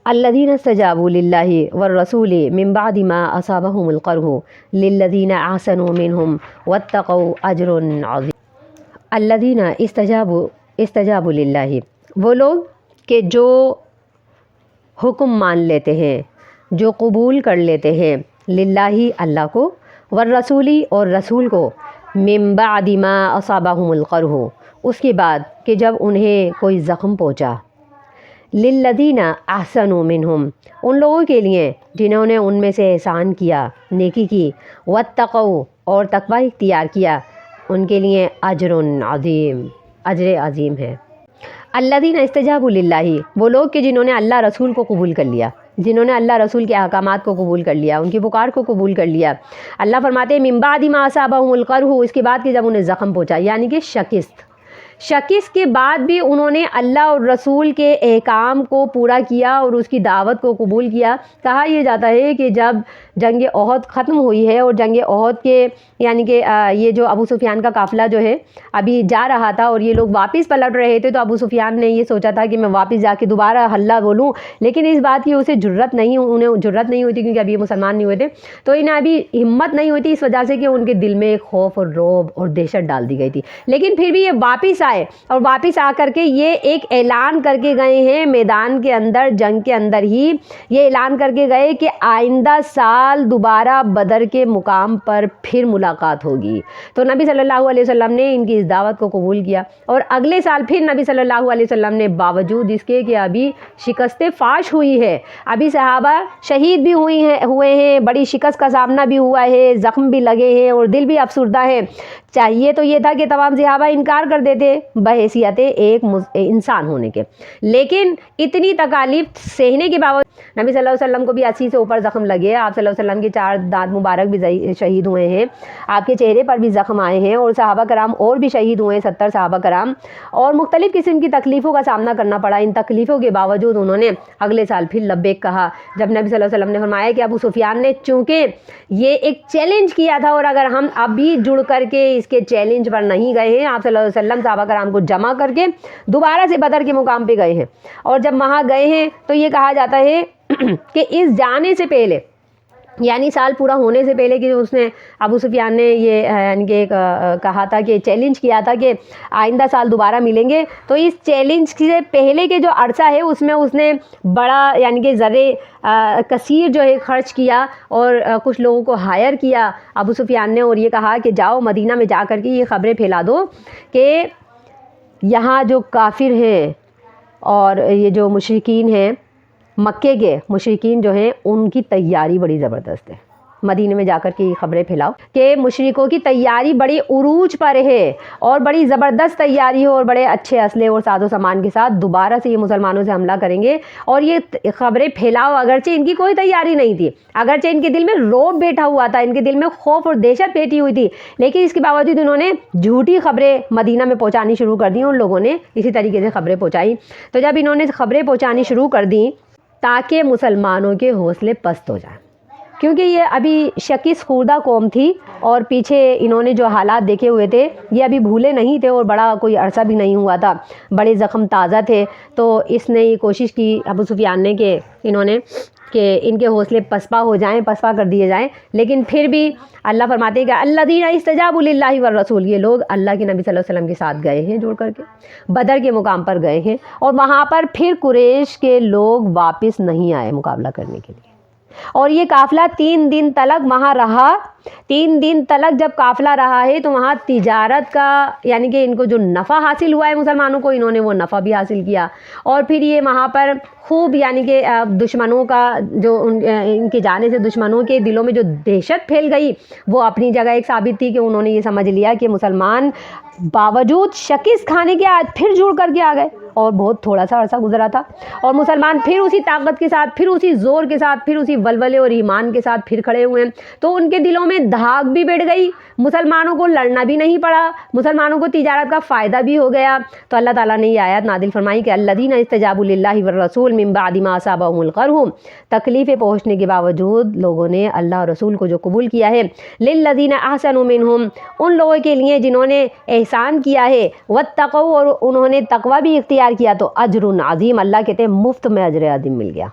الذین استجابوا للہ والرسول من بعد ما اصابهم القرح للذین احسنوا منہم واتقوا اجر عظیم۔ الذین استجابوا للہ، وہ لوگ کہ جو حکم مان لیتے ہیں، جو قبول کر لیتے ہیں، للہ اللہ کو، والرسولی اور رسول کو، من بعد ما اصابهم القرح اس کے بعد کہ جب انہیں کوئی زخم پہنچا، للذین احسنوا منہم ان لوگوں کے لیے جنہوں نے ان میں سے احسان کیا، نیکی کی، واتقوا اور تقوی اختیار کیا، ان کے لیے اجر عظیم، اجر عظیم ہے۔ الذین استجابوا للہ، وہ لوگ کہ جنہوں نے اللہ رسول کو قبول کر لیا، جنہوں نے اللہ رسول کے احکامات کو قبول کر لیا، ان کی پکار کو قبول کر لیا۔ اللہ فرماتے ہیں من بعد ما اصابهم القرح، اس کے بعد کہ جب انہیں زخم پہنچا، یعنی کہ شکست کے بعد بھی انہوں نے اللہ اور رسول کے احکام کو پورا کیا اور اس کی دعوت کو قبول کیا۔ کہا یہ جاتا ہے کہ جب جنگ احد ختم ہوئی ہے اور جنگ احد کے یعنی کہ یہ جو ابو سفیان کا قافلہ جو ہے ابھی جا رہا تھا اور یہ لوگ واپس پلٹ رہے تھے، تو ابو سفیان نے یہ سوچا تھا کہ میں واپس جا کے دوبارہ حلہ بولوں، لیکن اس بات کی انہیں جرت نہیں ہوئی تھی کیونکہ ابھی یہ مسلمان نہیں ہوئے تھے، تو انہیں ابھی ہمت نہیں ہوئی تھی اس وجہ سے کہ ان کے دل میں ایک خوف اور رعب اور دہشت ڈال دی گئی تھی۔ لیکن پھر بھی یہ واپس آئے اور واپس آ کر کے یہ ایک اعلان کر کے گئے ہیں میدان کے اندر، جنگ کے اندر ہی یہ اعلان کر کے گئے کہ آئندہ سال دوبارہ بدر کے مقام پر پھر ملاقات ہوگی۔ تو نبی صلی اللہ علیہ وسلم نے ان کی اس دعوت کو قبول کیا، اور اگلے سال پھر نبی صلی اللہ علیہ وسلم نے باوجود اس کے کہ ابھی شکست فاش ہوئی ہے، ابھی صحابہ شہید بھی ہوئے ہیں، بڑی شکست کا سامنا بھی ہوا ہے، زخم بھی لگے ہیں اور دل بھی افسردہ ہے، چاہیے تو یہ تھا کہ تمام صحابہ انکار کر دیتے بحیثیت ایک انسان ہونے کے، لیکن اتنی تکالیف سہنے کے باوجود نبی صلی اللہ علیہ وسلم کو بھی 80 سے اوپر زخم لگے، آپ صلی اللہ علیہ وسلم کے 4 دانت مبارک بھی شہید ہوئے ہیں، آپ کے چہرے پر بھی زخم آئے ہیں، اور صحابہ کرام اور بھی شہید ہوئے ہیں، 70 صحابہ کرام، اور مختلف قسم کی تکلیفوں کا سامنا کرنا پڑا۔ ان تکلیفوں کے باوجود انہوں نے اگلے سال پھر لبیک کہا، جب نبی صلی اللہ علیہ وسلم نے فرمایا کہ ابو سفیان نے چونکہ یہ ایک چیلنج کیا تھا، اور اگر ہم ابھی جڑ کر کے اس کے چیلنج پر نہیں گئے ہیں، آپ صلی اللہ علیہ وسلم صحابہ کرام کو جمع کر کے دوبارہ سے بدر کے مقام پہ گئے ہیں، اور جب وہاں گئے ہیں تو یہ کہا جاتا ہے کہ اس جانے سے پہلے، یعنی سال پورا ہونے سے پہلے کہ اس نے ابو سفیان نے یہ یعنی کہ کہا تھا کہ چیلنج کیا تھا کہ آئندہ سال دوبارہ ملیں گے، تو اس چیلنج سے پہلے کے جو عرصہ ہے اس میں اس نے بڑا یعنی کہ زرے کثیر جو ہے خرچ کیا، اور کچھ لوگوں کو ہائر کیا ابو سفیان نے، اور یہ کہا کہ جاؤ مدینہ میں جا کر کے یہ خبریں پھیلا دو کہ یہاں جو کافر ہیں اور یہ جو مشرکین ہیں، مکے کے مشرکین جو ہیں، ان کی تیاری بڑی زبردست ہے، مدینے میں جا کر کے یہ خبریں پھیلاؤ کہ مشرکوں کی تیاری بڑی عروج پر ہے اور بڑی زبردست تیاری ہے، اور بڑے اچھے اسلحے اور ساز و سامان کے ساتھ دوبارہ سے یہ مسلمانوں سے حملہ کریں گے، اور یہ خبریں پھیلاؤ۔ اگرچہ ان کی کوئی تیاری نہیں تھی، اگرچہ ان کے دل میں رعب بیٹھا ہوا تھا، ان کے دل میں خوف اور دہشت بیٹھی ہوئی تھی، لیکن اس کے باوجود انہوں نے جھوٹی خبریں مدینہ میں پہنچانی شروع کر دیں، اور لوگوں نے اسی طریقے سے خبریں پہنچائیں۔ تو جب انہوں نے خبریں پہنچانی شروع کر دیں تاکہ مسلمانوں کے حوصلے پست ہو جائیں، کیونکہ یہ ابھی شکست خوردہ قوم تھی، اور پیچھے انہوں نے جو حالات دیکھے ہوئے تھے یہ ابھی بھولے نہیں تھے، اور بڑا کوئی عرصہ بھی نہیں ہوا تھا، بڑے زخم تازہ تھے، تو اس نے یہ کوشش کی ابو سفیان نے کہ انہوں نے کہ ان کے حوصلے پسپا ہو جائیں، پسپا کر دیے جائیں، لیکن پھر بھی اللہ فرماتے ہیں کہ الذین استجابوا للہ والرسول، یہ لوگ اللہ کے نبی صلی اللہ علیہ وسلم کے ساتھ گئے ہیں جوڑ کر کے، بدر کے مقام پر گئے ہیں، اور وہاں پر پھر قریش کے لوگ واپس نہیں آئے مقابلہ کرنے کے لیے، اور یہ قافلہ 3 دن تلک وہاں رہا۔ 3 دن تلک جب قافلہ رہا ہے تو وہاں تجارت کا یعنی کہ ان کو جو نفع حاصل ہوا ہے مسلمانوں کو، انہوں نے وہ نفع بھی حاصل کیا، اور پھر یہ وہاں پر خوب یعنی کہ دشمنوں کا جو ان کے جانے سے دشمنوں کے دلوں میں جو دہشت پھیل گئی وہ اپنی جگہ ایک ثابت تھی، کہ انہوں نے یہ سمجھ لیا کہ مسلمان باوجود شکست کھانے کے آج پھر جڑ کر کے آ گئے، اور بہت تھوڑا سا عرصہ گزرا تھا، اور مسلمان پھر اسی طاقت کے ساتھ، پھر اسی زور کے ساتھ، پھر اسی ولولے اور ایمان کے ساتھ پھر کھڑے ہوئے ہیں، تو ان کے دلوں میں دھاگ بھی بیٹھ گئی، مسلمانوں کو لڑنا بھی نہیں پڑا، مسلمانوں کو تجارت کا فائدہ بھی ہو گیا۔ تو اللہ تعالیٰ نے یہ آیت نازل فرمائی کہ الذین استجابوا للہ والرسول من بعد ما اصابهم القرح، تکلیفیں پہنچنے کے باوجود لوگوں نے اللہ اور رسول کو جو قبول کیا ہے، للذین احسنوا منہم، ان لوگوں کے لیے جنہوں نے احسان کیا ہے، واتقوا اور انہوں نے تقوی بھی اختیار کیا، تو اجر عظیم، اللہ کہتے ہیں مفت میں اجر عظیم مل گیا۔